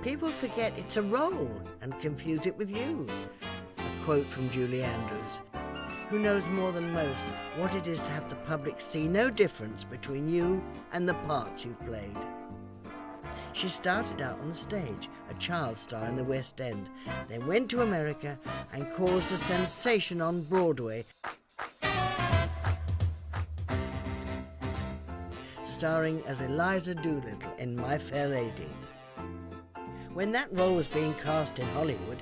People forget it's a role and confuse it with you. A quote from Julie Andrews, who knows more than most what it is to have the public see no difference between you and the parts you've played. She started out on the stage, a child star in the West End, then went to America and caused a sensation on Broadway, starring as Eliza Doolittle in My Fair Lady. When that role was being cast in Hollywood,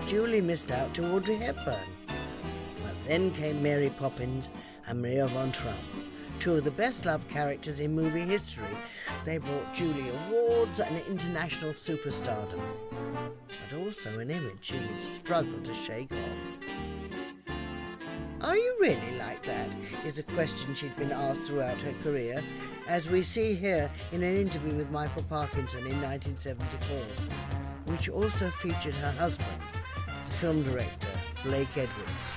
Julie missed out to Audrey Hepburn. But then came Mary Poppins and Maria von Trapp, two of the best-loved characters in movie history. They brought Julie awards and international superstardom, but also an image she would struggle to shake off. Are you really like that? Is a question she'd been asked throughout her career, as we see here in an interview with Michael Parkinson in 1974, which also featured her husband, the film director Blake Edwards.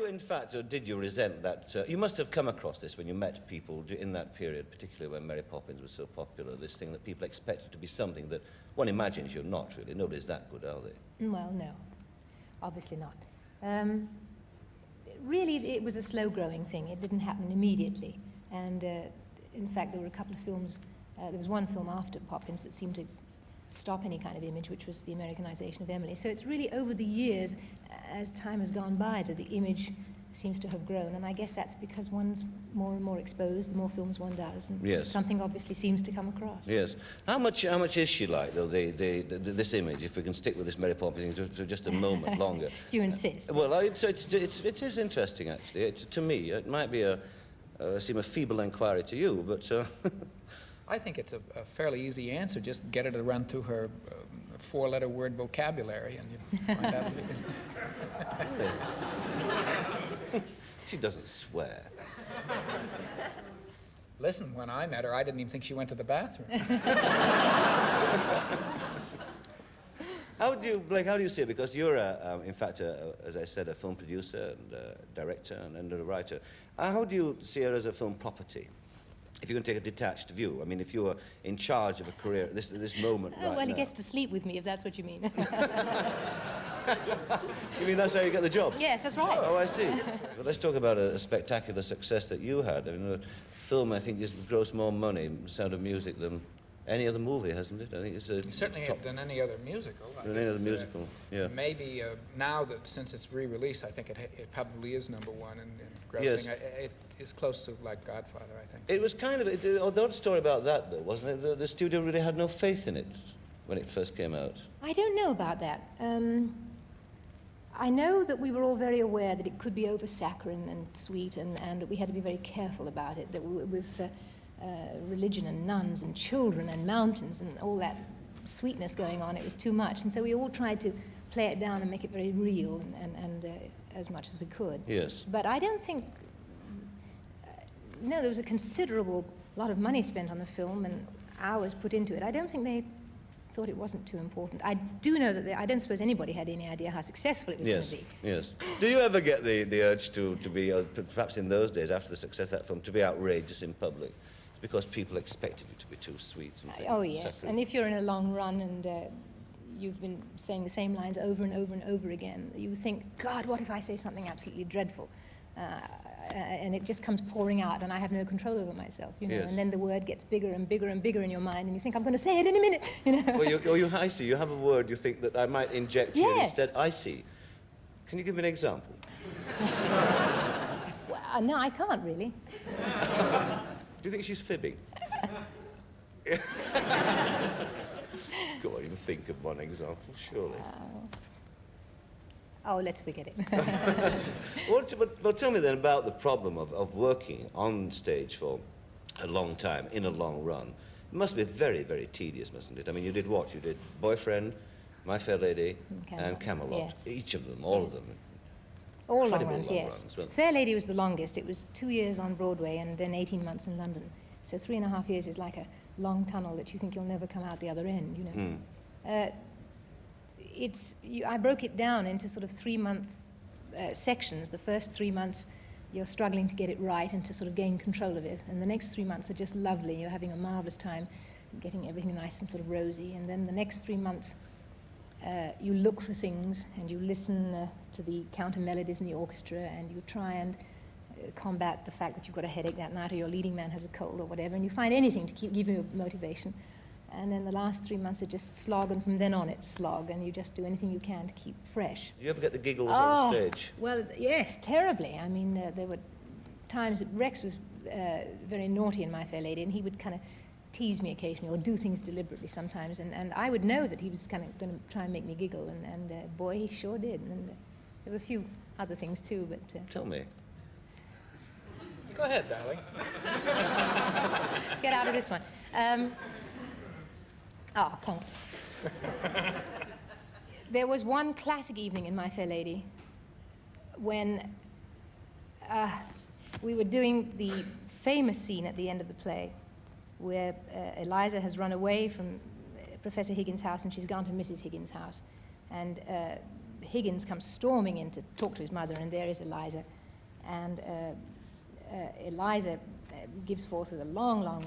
In fact, or did you resent that? You must have come across this when you met people in that period, particularly when Mary Poppins was so popular, this thing that people expected to be something that one imagines you're not, really. Nobody's that good, are they? Well, no. Obviously not. Really, it was a slow-growing thing. It didn't happen immediately. And, in fact, there were a couple of films. There was one film after Poppins that seemed to stop any kind of image, which was the Americanization of Emily. So it's really over the years, as time has gone by, that the image seems to have grown, and I guess that's because one's more and more exposed, the more films one does, and yes. Something obviously seems to come across. Yes. How much is she like, though, this image, if we can stick with this Mary Poppins thing for just a moment longer? Do you insist? Well, it is interesting, actually. To me, it might be seem a feeble inquiry to you, but... I think it's a fairly easy answer. Just get her to run through her four-letter word vocabulary, and you find out. She doesn't swear. Listen, when I met her, I didn't even think she went to the bathroom. Blake, how do you see it? Because you're, in fact, as I said, a film producer and director and a writer. How do you see her as a film property? If you're going to take a detached view, I mean, if you were in charge of a career at this moment right well, now. he gets to sleep with me, if that's what you mean. You mean that's how you get the jobs? Yes, that's right. Oh, I see. But let's talk about a spectacular success that you had. I mean, the film, I think, has grossed more money, Sound of Music, than any other movie, hasn't it? I think it's You certainly have done any other musical. Than any other musical, yeah. Maybe now that since it's re-released, I think it probably is #1 in grossing. Yes. It is close to like Godfather, I think. It was kind of an odd story about that, though, wasn't it? The studio really had no faith in it when it first came out. I don't know about that. I know that we were all very aware that it could be over-saccharine and sweet, and that we had to be very careful about it, that with religion and nuns and children and mountains and all that sweetness going on, it was too much. And so we all tried to play it down and make it very real and as much as we could. Yes. But I don't think... no, there was a considerable lot of money spent on the film and hours put into it. I don't think they thought it wasn't too important. I do know that I don't suppose anybody had any idea how successful it was going to be. Yes. Do you ever get the urge to be, perhaps in those days, after the success of that film, to be outrageous in public? It's because people expected you to be too sweet. Oh, yes. And if you're in a long run and you've been saying the same lines over and over and over again, you think, God, what if I say something absolutely dreadful? And it just comes pouring out, and I have no control over myself, you know. Yes. And then the word gets bigger and bigger and bigger in your mind, and you think, I'm going to say it any minute, you know. Well, I see. You have a word you think that I might inject here instead. I see. Can you give me an example? Well, no, I can't really. Do you think she's fibbing? Go on, you think of one example, surely. Oh, let's forget it. Well, tell me then about the problem of working on stage for a long time, in a long run. It must be very, very tedious, mustn't it? I mean, you did what? You did Boyfriend, My Fair Lady, and Camelot. Yes. Each of them, all of them. All long Incredible runs, long yes. runs, well. Fair Lady was the longest. It was 2 years on Broadway and then 18 months in London. So 3.5 years is like a long tunnel that you think you'll never come out the other end, you know. I broke it down into sort of 3-month sections. The first 3 months, you're struggling to get it right and to sort of gain control of it. And the next 3 months are just lovely. You're having a marvelous time, getting everything nice and sort of rosy. And then the next 3 months, you look for things and you listen to the counter melodies in the orchestra, and you try and combat the fact that you've got a headache that night, or your leading man has a cold or whatever, and you find anything to give you motivation. And then the last 3 months are just slog, and from then on it's slog, and you just do anything you can to keep fresh. Do you ever get the giggles on stage? Well, yes, terribly. I mean, there were times that Rex was very naughty in My Fair Lady, and he would kind of tease me occasionally, or do things deliberately sometimes, and I would know that he was kind of going to try and make me giggle, and boy, he sure did. And there were a few other things too, but... Tell me. Go ahead, darling. Get out of this one. Oh, come on. There was one classic evening in My Fair Lady when we were doing the famous scene at the end of the play where Eliza has run away from Professor Higgins' house, and she's gone to Mrs. Higgins' house. And Higgins comes storming in to talk to his mother, and there is Eliza. And Eliza gives forth with a long, long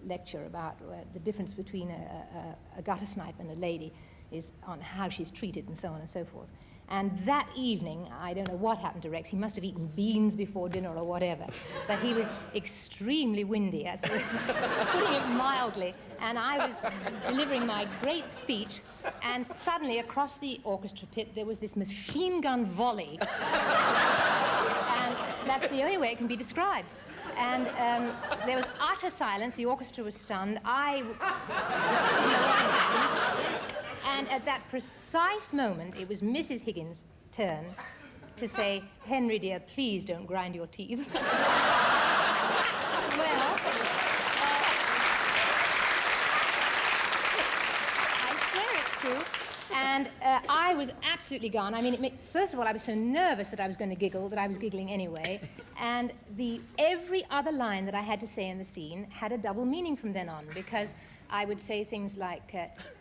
lecture about the difference between a gutter snipe and a lady is on how she's treated and so on and so forth. And that evening, I don't know what happened to Rex. He must have eaten beans before dinner or whatever. But he was extremely windy, putting it mildly. And I was delivering my great speech, and suddenly across the orchestra pit there was this machine gun volley. And that's the only way it can be described. And there was utter silence. The orchestra was stunned. I didn't know what had happened. And at that precise moment, it was Mrs. Higgins' turn to say, "Henry, dear, please don't grind your teeth." Well, I swear it's true. And I was absolutely gone. I mean, first of all, I was so nervous that I was going to giggle that I was giggling anyway. And every other line that I had to say in the scene had a double meaning from then on, because I would say things like,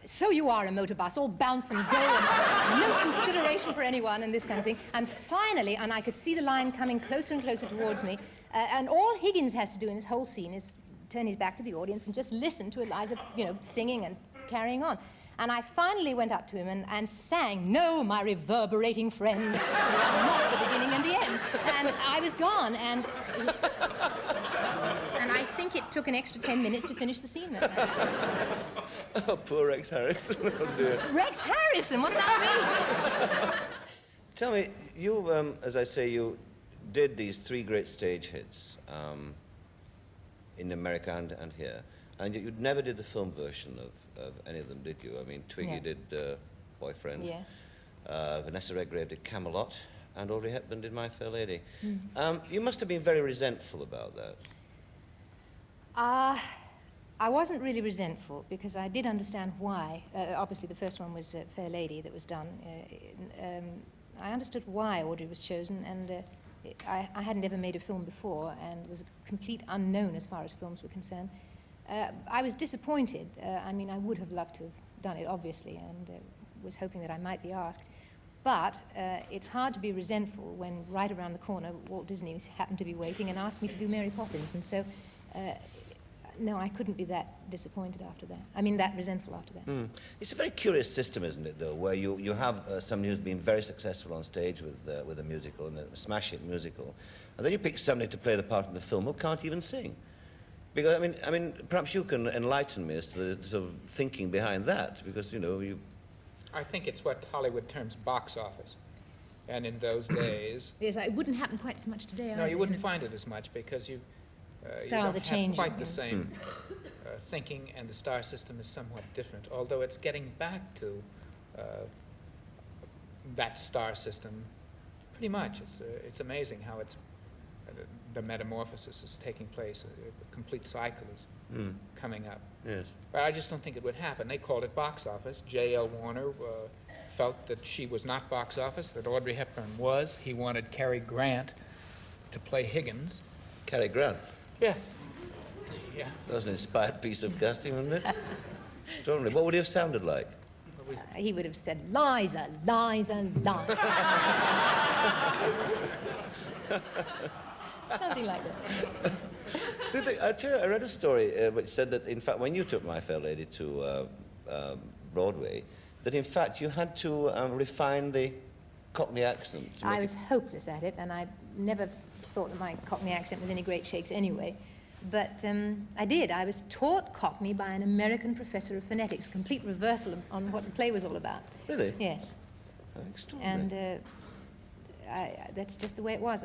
"So you are a motor bus, all bounce and go, and no consideration for anyone," and this kind of thing. And finally, and I could see the line coming closer and closer towards me, and all Higgins has to do in this whole scene is turn his back to the audience and just listen to Eliza, singing and carrying on. And I finally went up to him and sang, "No, my reverberating friend, not the beginning and the end." And I was gone, and I think it took an extra 10 minutes to finish the scene that night. Oh, poor Rex Harrison. Oh, dear. Rex Harrison, what about me? Tell me, you, as I say, you did these 3 great stage hits in America and here, and you never did the film version of any of them, did you? I mean, Twiggy No. did Boyfriend. Yes. Vanessa Redgrave did Camelot, and Audrey Hepburn did My Fair Lady. You must have been very resentful about that. I wasn't really resentful, because I did understand why. Obviously, the first one was Fair Lady that was done. I understood why Audrey was chosen, and I hadn't ever made a film before, and was a complete unknown as far as films were concerned. I was disappointed. I mean, I would have loved to have done it, obviously, and was hoping that I might be asked. But it's hard to be resentful when right around the corner Walt Disney happened to be waiting and asked me to do Mary Poppins. And so, no, I couldn't be that disappointed after that. I mean, that resentful after that. It's a very curious system, isn't it, though, where you have somebody who's been very successful on stage with a musical, and a smash hit musical, and then you pick somebody to play the part in the film who can't even sing. Because, I mean, perhaps you can enlighten me as to the sort of thinking behind that, because, I think it's what Hollywood terms box office. And in those days... Yes, it wouldn't happen quite so much today. No, you wouldn't find it as much, because you don't have quite the same thinking, and the star system is somewhat different, although it's getting back to that star system pretty much. It's amazing how the metamorphosis is taking place. A complete cycle is coming up. Yes. But I just don't think it would happen. They called it box office. J.L. Warner felt that she was not box office, that Audrey Hepburn was. He wanted Cary Grant to play Higgins. Cary Grant? Yes. Yeah. That was an inspired piece of casting, wasn't it? Extraordinary. What would he have sounded like? He would have said, "Liza, Liza, Liza." Something like that. I tell you, I read a story which said that, in fact, when you took My Fair Lady to Broadway, that in fact you had to refine the Cockney accent. I was hopeless at it, and I never thought that my Cockney accent was any great shakes anyway. But I did. I was taught Cockney by an American professor of phonetics, complete reversal on what the play was all about. Really? Yes. Oh, extraordinary. And that's just the way it was.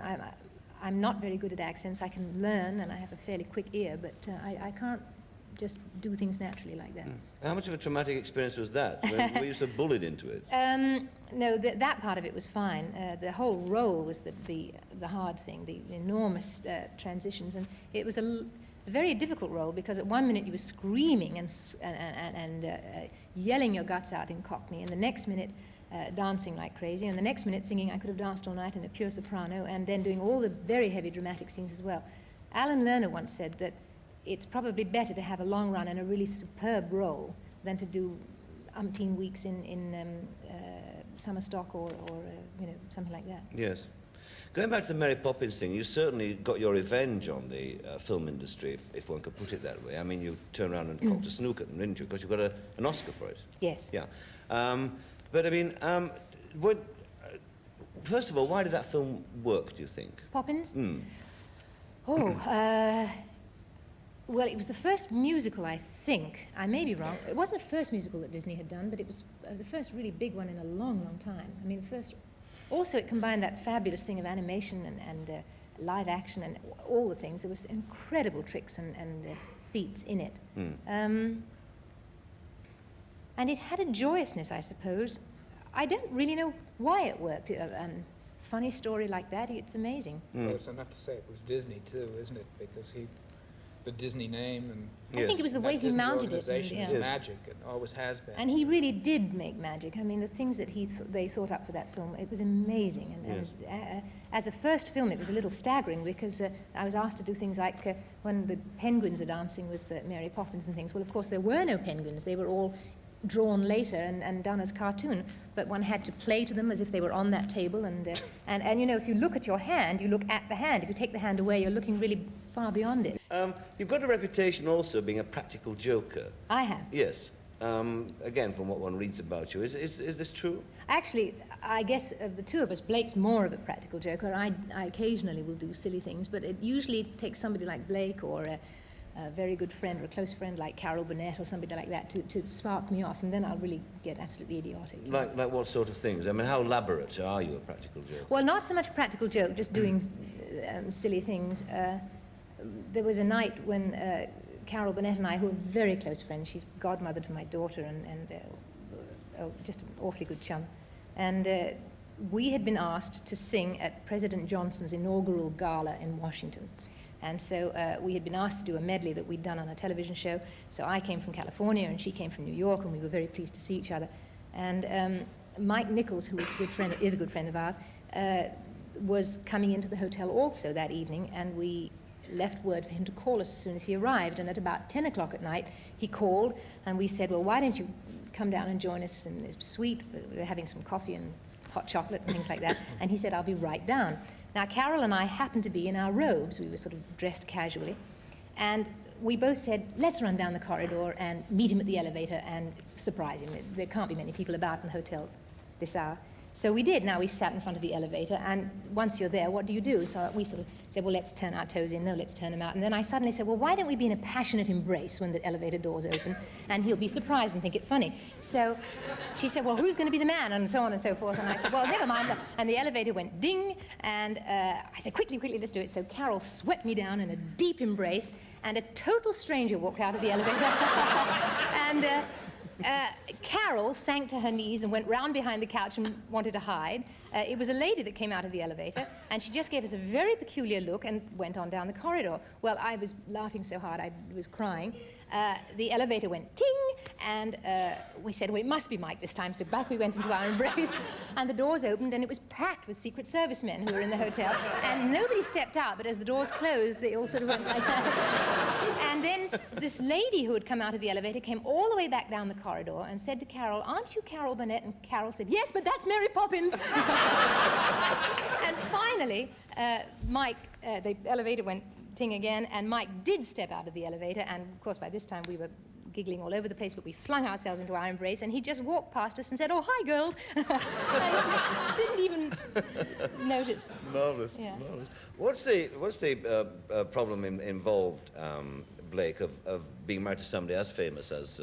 I'm not very good at accents. I can learn, and I have a fairly quick ear, but I can't just do things naturally like that. How much of a traumatic experience was that? Were you so bullied into it? No, that part of it was fine. The whole role was the hard thing, the enormous transitions, and it was a very difficult role because at one minute you were screaming and yelling your guts out in Cockney, and the next minute dancing like crazy, and the next minute singing I Could Have Danced All Night in a pure soprano, and then doing all the very heavy dramatic scenes as well. Alan Lerner once said that it's probably better to have a long run and a really superb role than to do umpteen weeks in summer stock or something like that. Yes. Going back to the Mary Poppins thing, you certainly got your revenge on the film industry, if one could put it that way. I mean, you turned around and cocked a snook at them, didn't you? Because you got an Oscar for it. Yes. Yeah. But I mean, first of all, why did that film work, do you think? Poppins? Well, it was the first musical, I think. I may be wrong. It wasn't the first musical that Disney had done, but it was the first really big one in a long, long time. I mean, the first... Also, it combined that fabulous thing of animation and live action and all the things. There was incredible tricks and feats in it. And it had a joyousness, I suppose. I don't really know why it worked. A funny story like that, it's amazing. Well, it's enough to say it was Disney, too, isn't it? Because the Disney name and... I think it was the way he mounted it. Organization is magic, and always has been. And he really did make magic. I mean, the things that they thought up for that film, it was amazing. And as a first film, it was a little staggering because I was asked to do things like when the penguins are dancing with Mary Poppins and things. Well, of course, there were no penguins. They were all drawn later and done as cartoon, but one had to play to them as if they were on that table. And you know, if you look at your hand, you look at the hand. If you take the hand away, you're looking really far beyond it. You've got a reputation also of being a practical joker. I have. Yes. Again, from what one reads about you. Is this true? Actually, I guess of the two of us, Blake's more of a practical joker. I occasionally will do silly things, but it usually takes somebody like Blake or a very good friend or a close friend like Carol Burnett or somebody like that to spark me off, and then I'll really get absolutely idiotic. Like what sort of things? I mean, how elaborate are you a practical joker? Well, not so much practical joke, just doing silly things. There was a night when Carol Burnett and I, who are very close friends, she's godmother to my daughter and just an awfully good chum, and we had been asked to sing at President Johnson's inaugural gala in Washington. And so we had been asked to do a medley that we'd done on a television show. So I came from California and she came from New York, and we were very pleased to see each other. And Mike Nichols, who is a good friend of ours, was coming into the hotel also that evening, and we left word for him to call us as soon as he arrived. And at about 10 o'clock at night, he called, and we said, well, why don't you come down and join us in this suite? We were having some coffee and hot chocolate and things like that. And he said, I'll be right down. Now, Carol and I happened to be in our robes. We were sort of dressed casually. And we both said, let's run down the corridor and meet him at the elevator and surprise him. There can't be many people about in the hotel this hour. So we did. Now, we sat in front of the elevator, and once you're there, what do you do? So we sort of said, well, let's turn our toes in. No, let's turn them out. And then I suddenly said, well, why don't we be in a passionate embrace when the elevator doors open, and he'll be surprised and think it funny. So she said, well, who's going to be the man? And so on and so forth. And I said, well, never mind. And the elevator went ding, and I said, quickly, let's do it. So Carol swept me down in a deep embrace, and a total stranger walked out of the elevator. And Carol sank to her knees and went round behind the couch and wanted to hide. It was a lady that came out of the elevator, and she just gave us a very peculiar look and went on down the corridor. Well, I was laughing so hard I was crying. The elevator went ting, and we said, well, it must be Mike this time. So back we went into our embrace, and the doors opened, and it was packed with Secret Service men who were in the hotel, and nobody stepped out, but as the doors closed, they all sort of went like that. And then this lady who had come out of the elevator came all the way back down the corridor and said to Carol, aren't you Carol Burnett? And Carol said, yes, but that's Mary Poppins. And finally, Mike the elevator went ting again, and Mike did step out of the elevator, and of course by this time we were giggling all over the place, but we flung ourselves into our embrace, and he just walked past us and said, "Oh, hi, girls." And didn't even notice. Marvelous, Yeah. marvelous. What's the problem involved, Blake, of being married to somebody as famous as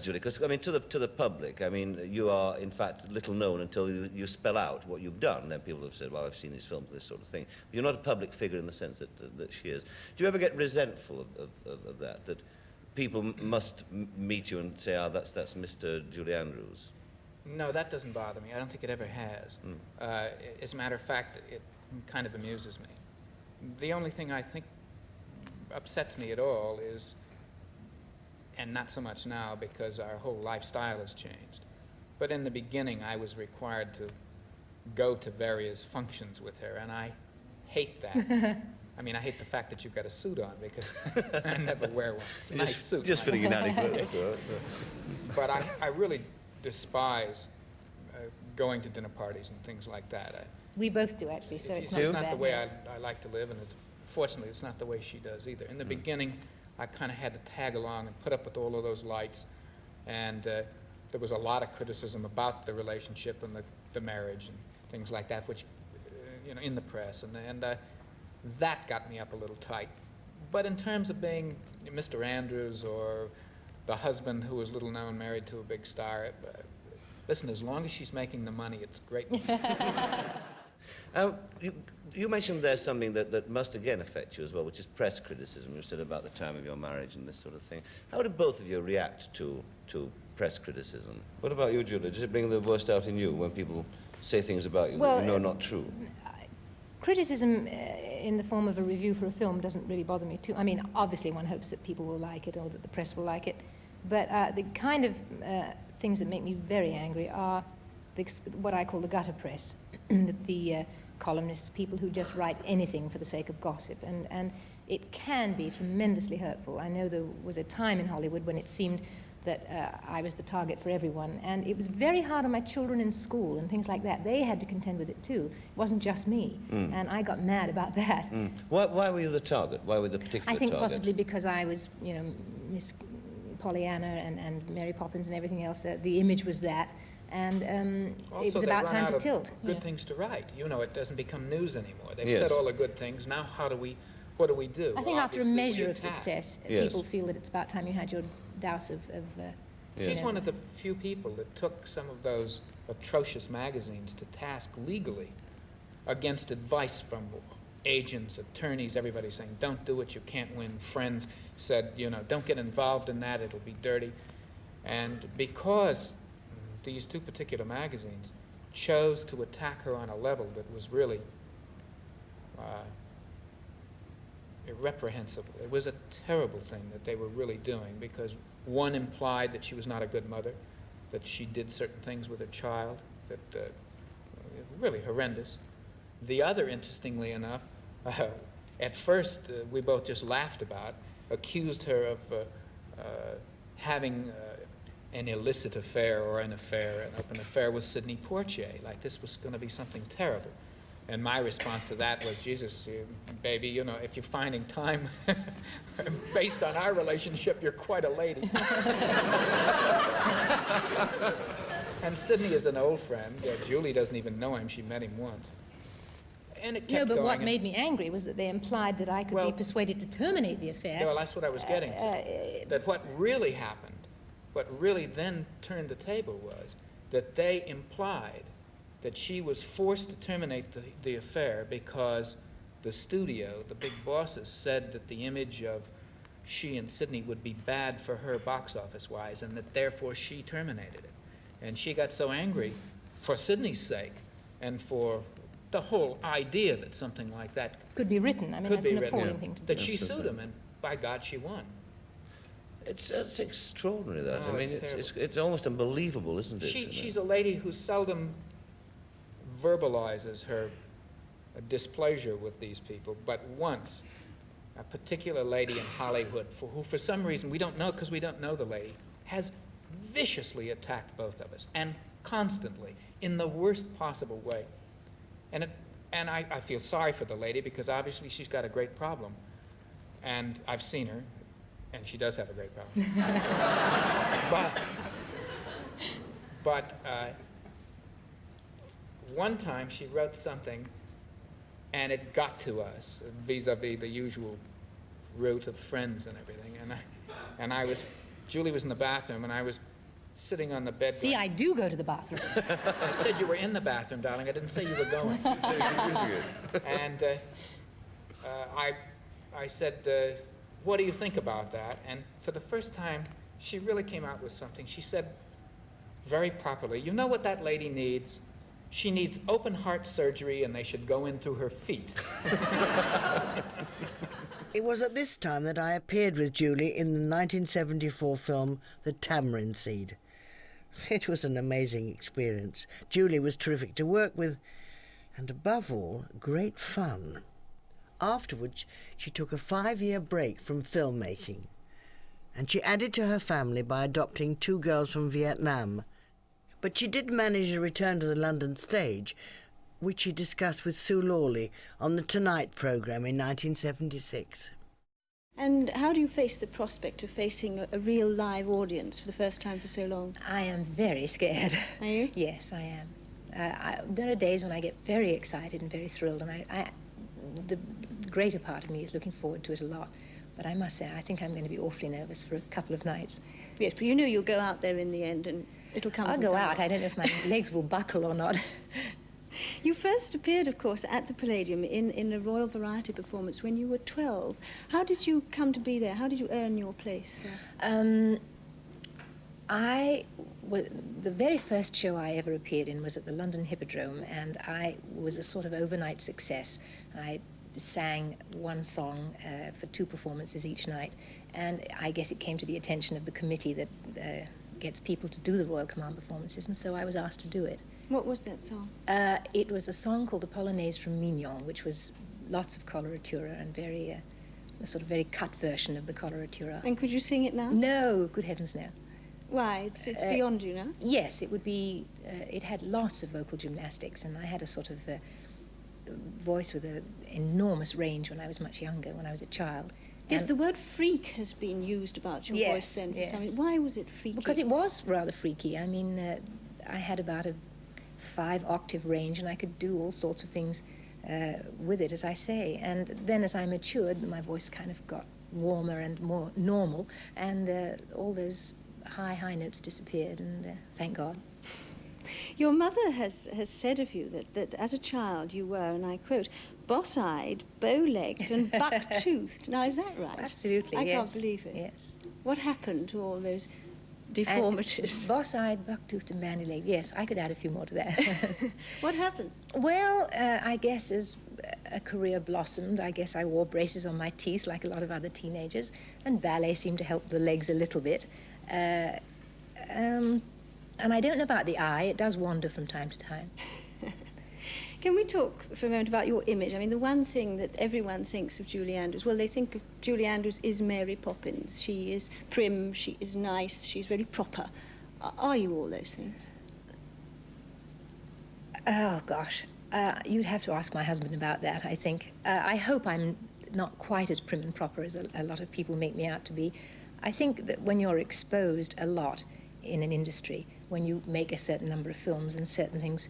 Julie? Because I mean, to the public, I mean, you are in fact little known until you spell out what you've done. Then people have said, "Well, I've seen these films," this sort of thing. But you're not a public figure in the sense that she is. Do you ever get resentful of that? That people must meet you and say, "Ah, that's Mr. Julie Andrews." No, that doesn't bother me. I don't think it ever has. As a matter of fact, it kind of amuses me. The only thing I think upsets me at all is, and not so much now because our whole lifestyle has changed, but in the beginning I was required to go to various functions with her, and I hate that. I mean, I hate the fact that you've got a suit on, because I never wear one. It's a nice suit. Just fitting in adequate. But I really despise going to dinner parties and things like that. We both do, actually, so it's not It's so not bad. the way I like to live, and fortunately it's not the way she does either. In the beginning, I kind of had to tag along and put up with all of those lights, and there was a lot of criticism about the relationship and the marriage and things like that, which, in the press, and that got me up a little tight. But in terms of being Mr. Andrews or the husband who was little known, married to a big star, listen, as long as she's making the money, it's great. You mentioned there's something that must again affect you as well, which is press criticism. You said about the time of your marriage and this sort of thing. How do both of you react to press criticism? What about you, Julia? Does it bring the worst out in you when people say things about you that you know are not true? Criticism in the form of a review for a film doesn't really bother me too. I mean, obviously one hopes that people will like it or that the press will like it, but the kind of things that make me very angry are what I call the gutter press, the columnists, people who just write anything for the sake of gossip, and it can be tremendously hurtful. I know there was a time in Hollywood when it seemed that I was the target for everyone, and it was very hard on my children in school and things like that. They had to contend with it too. It wasn't just me, and I got mad about that. Why were you the target? Why were the particular I think target? possibly because I was, Miss Pollyanna and Mary Poppins and everything else. The image was that, and it was about time to tilt. Good things to write. It doesn't become news anymore. They've Yes. said all the good things. Now, what do we do? I think Well, after a obviously, we measure of attack. success, Yes. people feel that it's about time you had your douse of She's one of the few people that took some of those atrocious magazines to task legally against advice from agents, attorneys, everybody saying, don't do it, you can't win. Friends said, don't get involved in that, it'll be dirty. And because these two particular magazines chose to attack her on a level that was really irreprehensible. It was a terrible thing that they were really doing, because one implied that she was not a good mother, that she did certain things with her child, that really horrendous. The other, interestingly enough, at first we both just laughed about, accused her of having an illicit affair or an open affair with Sidney Poitier, like this was going to be something terrible. And my response to that was, Jesus, baby, if you're finding time based on our relationship, you're quite a lady. And Sidney is an old friend. Julie doesn't even know him. She met him once. And it kept No, but going. what made me angry was that they implied that I could be persuaded to terminate the affair. Yeah, well, that's what I was getting to. That what really happened, what really then turned the table was that they implied that she was forced to terminate the affair because the studio, the big bosses, said that the image of she and Sidney would be bad for her box office-wise, and that therefore she terminated it. And she got so angry for Sidney's sake and for the whole idea that something like that Could be written. I mean, could that's be an written, appalling thing to do. that she sued him, and by God, she won. It's extraordinary, that. Oh, I mean, it's it's almost unbelievable, isn't it? She's a lady who seldom verbalizes her displeasure with these people, but once, a particular lady in Hollywood, who for some reason, we don't know because we don't know the lady, has viciously attacked both of us, and constantly, in the worst possible way. And And I feel sorry for the lady because obviously she's got a great problem. And I've seen her, and she does have a great problem. but one time she wrote something, and it got to us vis-a-vis the usual route of friends and everything. And Julie was in the bathroom, and I was sitting on the bed. See, I do go to the bathroom. I said you were in the bathroom, darling. I didn't say you were going. And I said, what do you think about that? And for the first time, she really came out with something. She said, very properly, you know what that lady needs? She needs open heart surgery, and they should go in through her feet. It was at this time that I appeared with Julie in the 1974 film The Tamarind Seed. It was an amazing experience. Julie was terrific to work with, and above all, great fun. Afterwards, she took a 5-year break from filmmaking, and she added to her family by adopting 2 girls from Vietnam. But she did manage a return to the London stage, which she discussed with Sue Lawley on the Tonight programme in 1976. And how do you face the prospect of facing a real live audience for the first time for so long? I am very scared. Are you? Yes, I am. There are days when I get very excited and very thrilled, and the greater part of me is looking forward to it a lot. But I must say, I think I'm going to be awfully nervous for a couple of nights. Yes, but you know you'll go out there in the end and it'll come. I'll go out. I don't know if my legs will buckle or not. You first appeared, of course, at the Palladium in a Royal Variety performance when you were 12. How did you come to be there? How did you earn your place there? The very first show I ever appeared in was at the London Hippodrome, and I was a sort of overnight success. I sang one song for 2 performances each night, and I guess it came to the attention of the committee that gets people to do the Royal Command performances, and so I was asked to do it. What was that song? It was a song called the Polonaise from Mignon, which was lots of coloratura and a sort of very cut version of the coloratura. And could you sing it now? No, good heavens, no. Why? It's beyond you now? Yes, it would be, it had lots of vocal gymnastics, and I had a sort of voice with an enormous range when I was much younger, when I was a child. Yes, the word freak has been used about your voice then for something. Why was it freaky? Because it was rather freaky. I mean, I had about a 5-octave range, and I could do all sorts of things with it, as I say. And then as I matured, my voice kind of got warmer and more normal, and all those high notes disappeared, and thank God. Your mother has said of you that as a child you were, and I quote, boss-eyed, bow-legged and buck-toothed. Now, is that right? Absolutely, I yes. can't believe it. Yes. What happened to all those deformities? Boss-eyed, buck-toothed and bandy-legged. Yes, I could add a few more to that. What happened? Well, I guess as a career blossomed, I guess I wore braces on my teeth like a lot of other teenagers, and ballet seemed to help the legs a little bit. And I don't know about the eye. It does wander from time to time. Can we talk for a moment about your image? I mean, the one thing that everyone thinks of Julie Andrews, well, they think of Julie Andrews is Mary Poppins. She is prim, she is nice, she's very proper. Are you all those things? Oh, gosh. You'd have to ask my husband about that, I think. I hope I'm not quite as prim and proper as a lot of people make me out to be. I think that when you're exposed a lot in an industry, when you make a certain number of films and certain things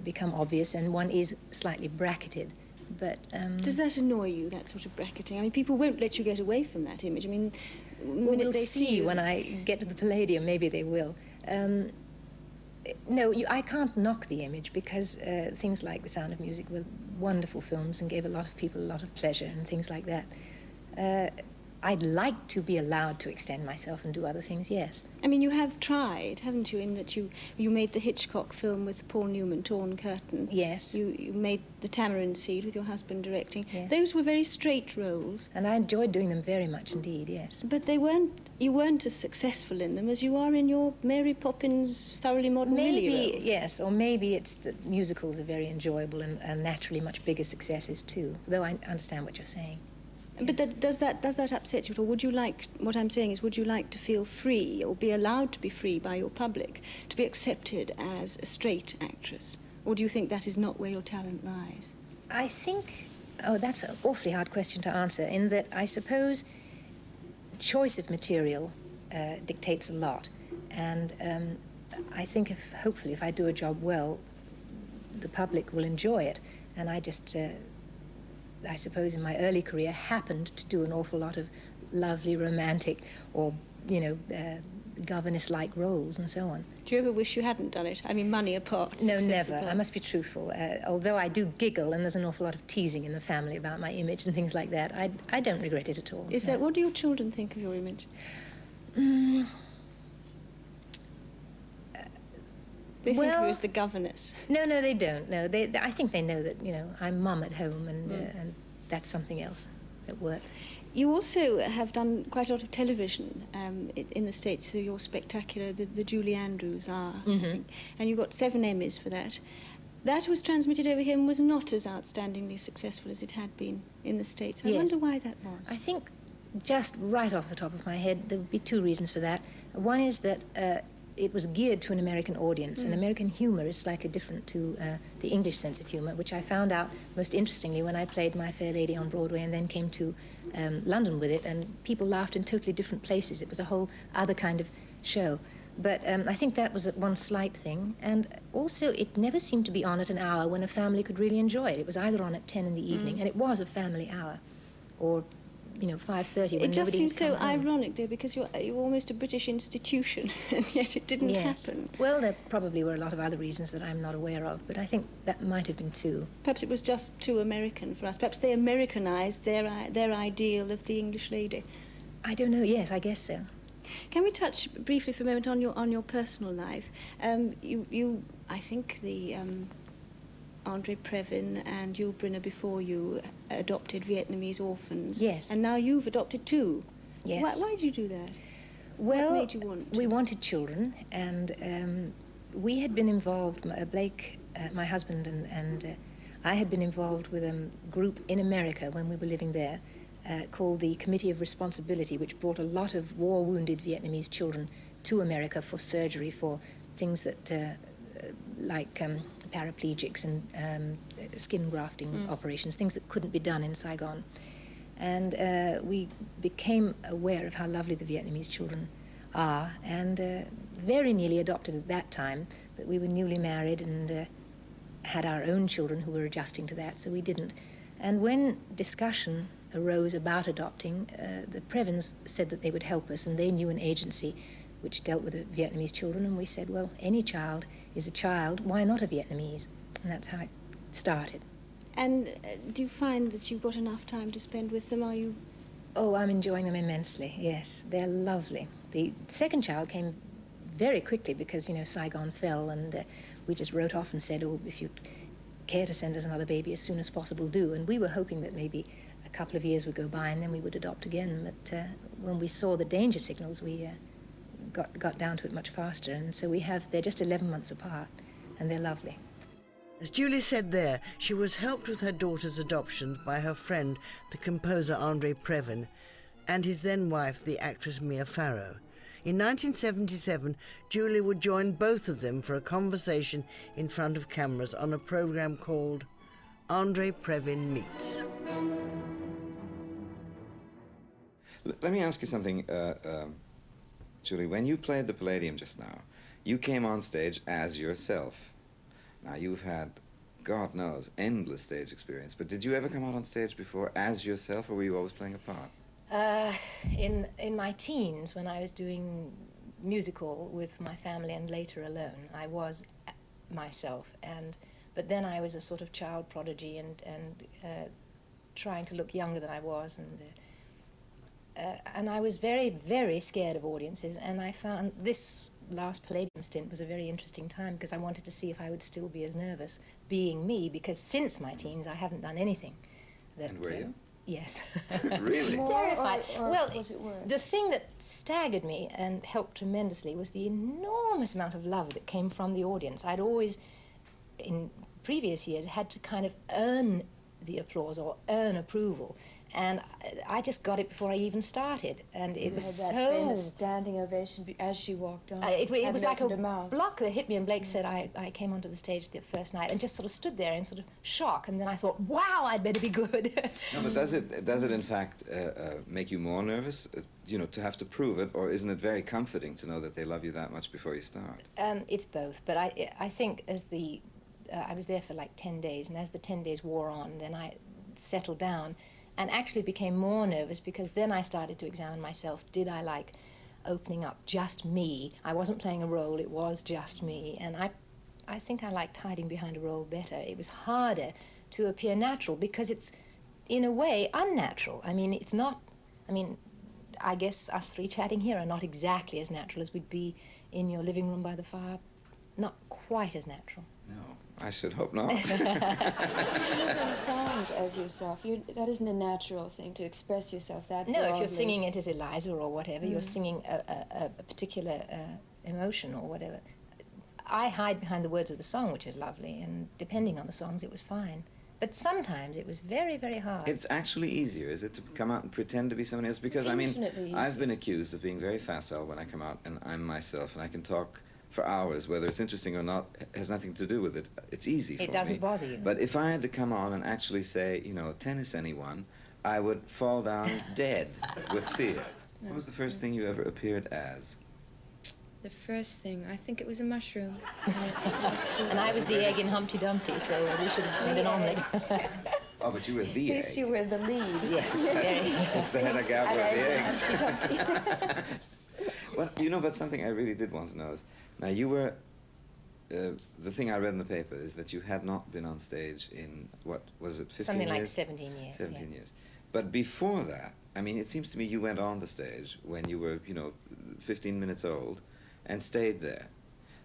become obvious and one is slightly bracketed, but... Does that annoy you, that sort of bracketing? I mean, people won't let you get away from that image. I mean, we'll see when I get to the Palladium, maybe they will. No, I can't knock the image because things like The Sound of Music were wonderful films and gave a lot of people a lot of pleasure and things like that. I'd like to be allowed to extend myself and do other things, yes. I mean, you have tried, haven't you, in that you made the Hitchcock film with Paul Newman, Torn Curtain. Yes. You made The Tamarind Seed with your husband directing. Yes. Those were very straight roles. And I enjoyed doing them very much indeed, yes. But you weren't as successful in them as you are in your Mary Poppins thoroughly modern Millie Maybe, roles. yes, or maybe it's that musicals are very enjoyable and naturally much bigger successes too, though I understand what you're saying. But does that upset you at all? Would you like, what I'm saying is, would you like to feel free or be allowed to be free by your public, to be accepted as a straight actress? Or do you think that is not where your talent lies? I think, oh, that's an awfully hard question to answer, in that I suppose choice of material dictates a lot. And I think hopefully if I do a job well, the public will enjoy it. And I just, I suppose in my early career, happened to do an awful lot of lovely, romantic, or, governess-like roles and so on. Do you ever wish you hadn't done it? I mean, money apart. No, success never. apart. I must be truthful. Although I do giggle, and there's an awful lot of teasing in the family about my image and things like that, I don't regret it at all. Is that, what do your children think of your image? They think of you as the governess. No, they don't. No, I think they know that, I'm mum at home, and that's something else at work. You also have done quite a lot of television in the States, so you're spectacular. The Julie Andrews are, I think. And you got 7 Emmys for that. That was transmitted over here and was not as outstandingly successful as it had been in the States. I wonder why that was. I think, just right off the top of my head, there would be 2 reasons for that. One is that it was geared to an American audience, and American humor is slightly different to the English sense of humor, which I found out most interestingly when I played My Fair Lady on Broadway and then came to London with it, and people laughed in totally different places. It was a whole other kind of show. But I think that was one slight thing, and also it never seemed to be on at an hour when a family could really enjoy it. It was either on at 10 in the evening, and it was a family hour, or 5:30 when it just nobody seems had so come home. ironic, though, because you're almost a British institution, and yet it didn't happen. Well, there probably were a lot of other reasons that I'm not aware of, but I think that might have been 2. Perhaps it was just too American for us. Perhaps they Americanized their ideal of the English lady. I don't know. Yes, I guess so. Can we touch briefly for a moment on your personal life? I think the Andre Previn and Yul Brynner before you adopted Vietnamese orphans. Yes. And now you've adopted 2. Yes. Why did you do that? Well, what made you want to? We wanted children, and we had been involved, Blake, my husband, and I had been involved with a group in America when we were living there called the Committee of Responsibility, which brought a lot of war-wounded Vietnamese children to America for surgery for things that, like paraplegics and skin grafting operations, things that couldn't be done in Saigon. And we became aware of how lovely the Vietnamese children are, and very nearly adopted at that time, but we were newly married and had our own children who were adjusting to that, so we didn't. And when discussion arose about adopting, the Previns said that they would help us, and they knew an agency which dealt with the Vietnamese children, and we said, well, any child is a child, why not a Vietnamese? And that's how it started. And do you find that you've got enough time to spend with them? Are you? Oh, I'm enjoying them immensely, yes. They're lovely. The second child came very quickly because, Saigon fell, and we just wrote off and said, oh, if you care to send us another baby as soon as possible, do. And we were hoping that maybe a couple of years would go by and then we would adopt again. But when we saw the danger signals, we got down to it much faster. And so they're just 11 months apart, and they're lovely. As Julie said there, she was helped with her daughter's adoption by her friend, the composer Andre Previn, and his then wife, the actress Mia Farrow. In 1977, Julie would join both of them for a conversation in front of cameras on a program called Andre Previn Meets. Let me ask you something, Julie. When you played the Palladium just now, you came on stage as yourself. Now, you've had, God knows, endless stage experience, but did you ever come out on stage before as yourself, or were you always playing a part? In my teens, when I was doing musical with my family and later alone, I was myself, but then I was a sort of child prodigy and trying to look younger than I was, and I was very, very scared of audiences, and I found this last Palladium stint was a very interesting time because I wanted to see if I would still be as nervous being me, because since my teens I haven't done anything. And were you? Yes. Really? Terrified. Or well, was it worse? the thing that staggered me and helped tremendously was the enormous amount of love that came from the audience. I'd always, in previous years, had to kind of earn the applause or earn approval. And I just got it before I even started, and it was that so... famous standing ovation as she walked on. It was like a opened her mouth. block that hit me, and Blake said I came onto the stage the first night and just sort of stood there in sort of shock, and then I thought, wow, I'd better be good. No, but does it in fact make you more nervous, you know, to have to prove it, or isn't it very comforting to know that they love you that much before you start? It's both, but I think as I was there for like 10 days, and as the 10 days wore on, then I settled down and actually became more nervous, because then I started to examine myself. Did I like opening up just me? I wasn't playing a role, it was just me, and I think I liked hiding behind a role better. It was harder to appear natural because it's, in a way, unnatural. I mean, it's not, I guess us three chatting here are not exactly as natural as we'd be in your living room by the fire. Not quite as natural. No, I should hope not. Singing songs as yourself, that isn't a natural thing to express yourself that No, broadly. if you're singing it as Eliza or whatever, you're singing a particular emotion or whatever. I hide behind the words of the song, which is lovely, and depending on the songs, it was fine. But sometimes it was very, very hard. It's actually easier, is it, to come out and pretend to be someone else? Because, I mean, Infinitely I've easier. been accused of being very facile when I come out and I'm myself, and I can talk for hours. Whether it's interesting or not has nothing to do with it. It's easy for me. It doesn't bother you. But if I had to come on and actually say, you know, tennis anyone, I would fall down dead with fear. What was the first thing you ever appeared as? The first thing, I think it was a mushroom. And I was the egg in Humpty Dumpty, so we should have made an omelette. Oh, but you were At the least egg. you were the lead. Yes, very. It's the head of Gabler of the eggs. Humpty Dumpty. Well, you know, but something I really did want to know is, now you were, the thing I read in the paper is that you had not been on stage in, what, was it 15 years? Something like 17 years. 17 yeah. years. But before that, I mean, it seems to me you went on the stage when you were, you know, 15 minutes old and stayed there.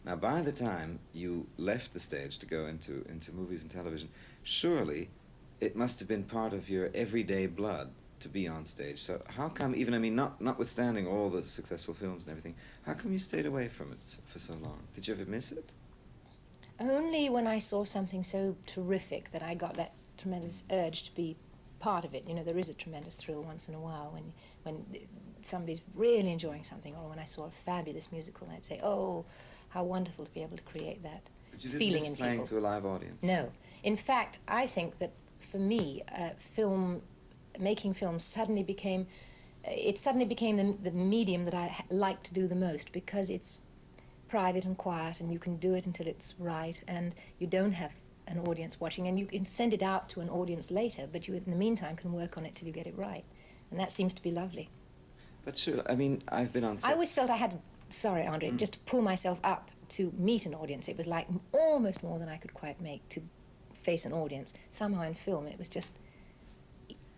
Now, by the time you left the stage to go into movies and television, surely it must have been part of your everyday blood to be on stage. So how come, even, I mean, notwithstanding all the successful films and everything, how come you stayed away from it for so long? Did you ever miss it? Only when I saw something so terrific that I got that tremendous urge to be part of it. You know, there is a tremendous thrill once in a while when somebody's really enjoying something, or when I saw a fabulous musical, I'd say, oh, how wonderful to be able to create that But you didn't feeling miss in playing people. to a live audience? No. In fact, I think that for me, making films suddenly became the medium that I like to do the most, because it's private and quiet, and you can do it until it's right, and you don't have an audience watching, and you can send it out to an audience later, but you, in the meantime, can work on it till you get it right. And that seems to be lovely. But sure, I mean, I've been on sets. I always felt I had to, sorry, Andre, just to pull myself up to meet an audience. It was like almost more than I could quite make to face an audience. Somehow in film, it was just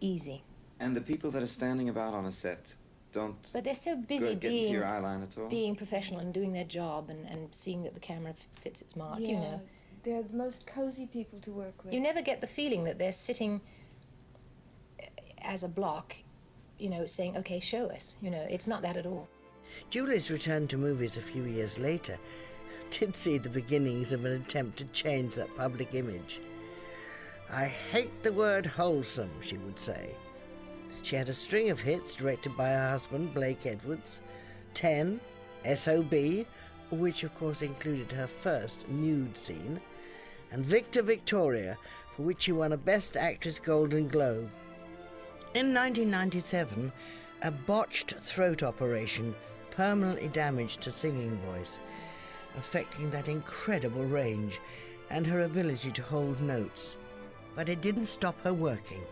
easy. And the people that are standing about on a set don't But they're so busy get into your eye line at all? being professional and doing their job and seeing that the camera fits its mark, you know. They're the most cozy people to work with. You never get the feeling that they're sitting as a block, you know, saying, okay, show us. You know, it's not that at all. Julie's return to movies a few years later did see the beginnings of an attempt to change that public image. I hate the word wholesome, she would say. She had a string of hits directed by her husband, Blake Edwards, 10, S.O.B., which of course included her first nude scene, and Victor Victoria, for which she won a Best Actress Golden Globe. In 1997, a botched throat operation permanently damaged her singing voice, affecting that incredible range and her ability to hold notes. But it didn't stop her working.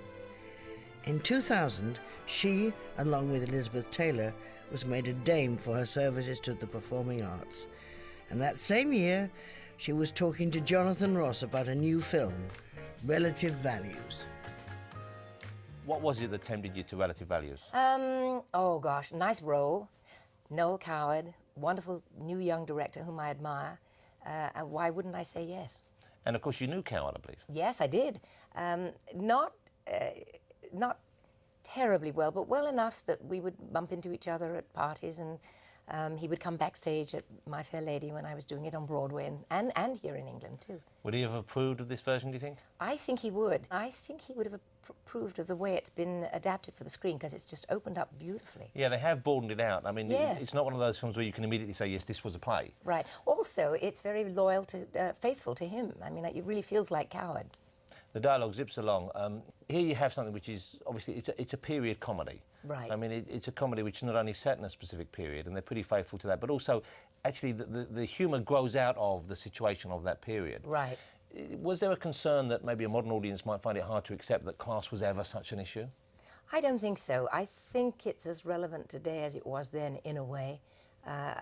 In 2000, she, along with Elizabeth Taylor, was made a dame for her services to the performing arts. And that same year, she was talking to Jonathan Ross about a new film, Relative Values. What was it that tempted you to Relative Values? Oh gosh, nice role. Noel Coward, wonderful new young director whom I admire. And why wouldn't I say yes? And of course you knew Coward, I believe. Yes, I did. Not terribly well, but well enough that we would bump into each other at parties, and He would come backstage at My Fair Lady when I was doing it on Broadway and here in England too. Would he have approved of this version, do you think? I think he would. I think he would have approved of the way it's been adapted for the screen because it's just opened up beautifully. Yeah, they have broadened it out. I mean, Yes. it's not one of those films where you can immediately say, yes, this was a play. Right. Also, it's very loyal to, faithful to him. I mean, it really feels like Coward. The dialogue zips along. Here you have something which is, obviously, it's a period comedy. Right. I mean, it's a comedy which is not only set in a specific period, and they're pretty faithful to that, but also, actually, the humour grows out of the situation of that period. Right. Was there a concern that maybe a modern audience might find it hard to accept that class was ever such an issue? I don't think so. I think it's as relevant today as it was then, in a way.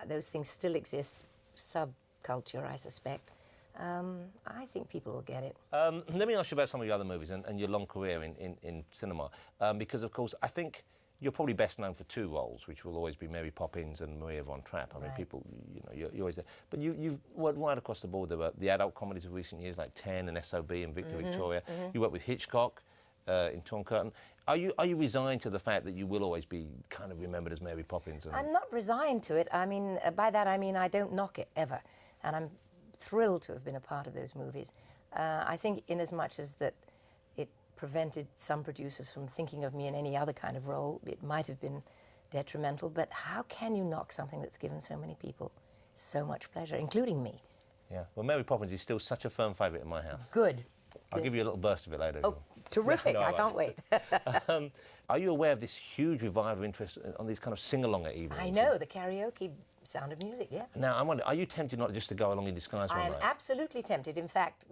Those things still exist, subculture, I suspect. I think people will get it. Let me ask you about some of your other movies and your long career in cinema, because, of course, I think you're probably best known for two roles, which will always be Mary Poppins and Maria von Trapp. I mean, people, you know, you're always there. But you've worked right across the board. There were the adult comedies of recent years, like Ten and SOB and Victor Victoria. You worked with Hitchcock in Torn Curtain. Are you resigned to the fact that you will always be kind of remembered as Mary Poppins? I'm not resigned to it. I mean, by that I mean I don't knock it, ever. And I'm thrilled to have been a part of those movies. I think in as much as that it prevented some producers from thinking of me in any other kind of role, it might have been detrimental, but how can you knock something that's given so many people so much pleasure, including me? Yeah, well, Mary Poppins is still such a firm favourite in my house. Good. I'll give you a little burst of it later. Oh, terrific. No, I can't wait. Are you aware of this huge revival of interest on these kind of sing-along evenings? I know, the karaoke Sound of Music, yeah. Now, I wonder, are you tempted not just to go along in disguise one I am night? absolutely tempted. In fact,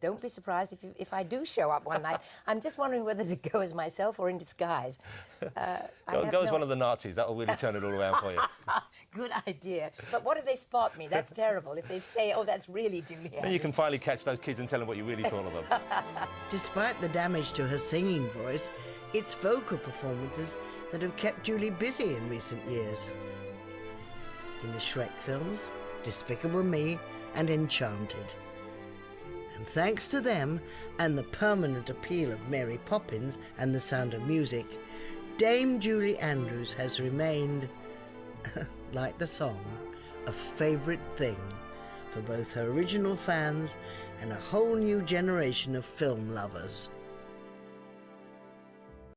don't be surprised if I do show up one night. I'm just wondering whether to go as myself or in disguise. Go as one of the Nazis. That'll really turn it all around for you. Good idea. But what if they spot me? That's terrible. If they say, oh, that's really Julie Then you Andrews. can finally catch those kids and tell them what you really thought of them. Despite the damage to her singing voice, it's vocal performances that have kept Julie busy in recent years. In the Shrek films, Despicable Me and Enchanted. And thanks to them and the permanent appeal of Mary Poppins and The Sound of Music, Dame Julie Andrews has remained, like the song, a favourite thing for both her original fans and a whole new generation of film lovers.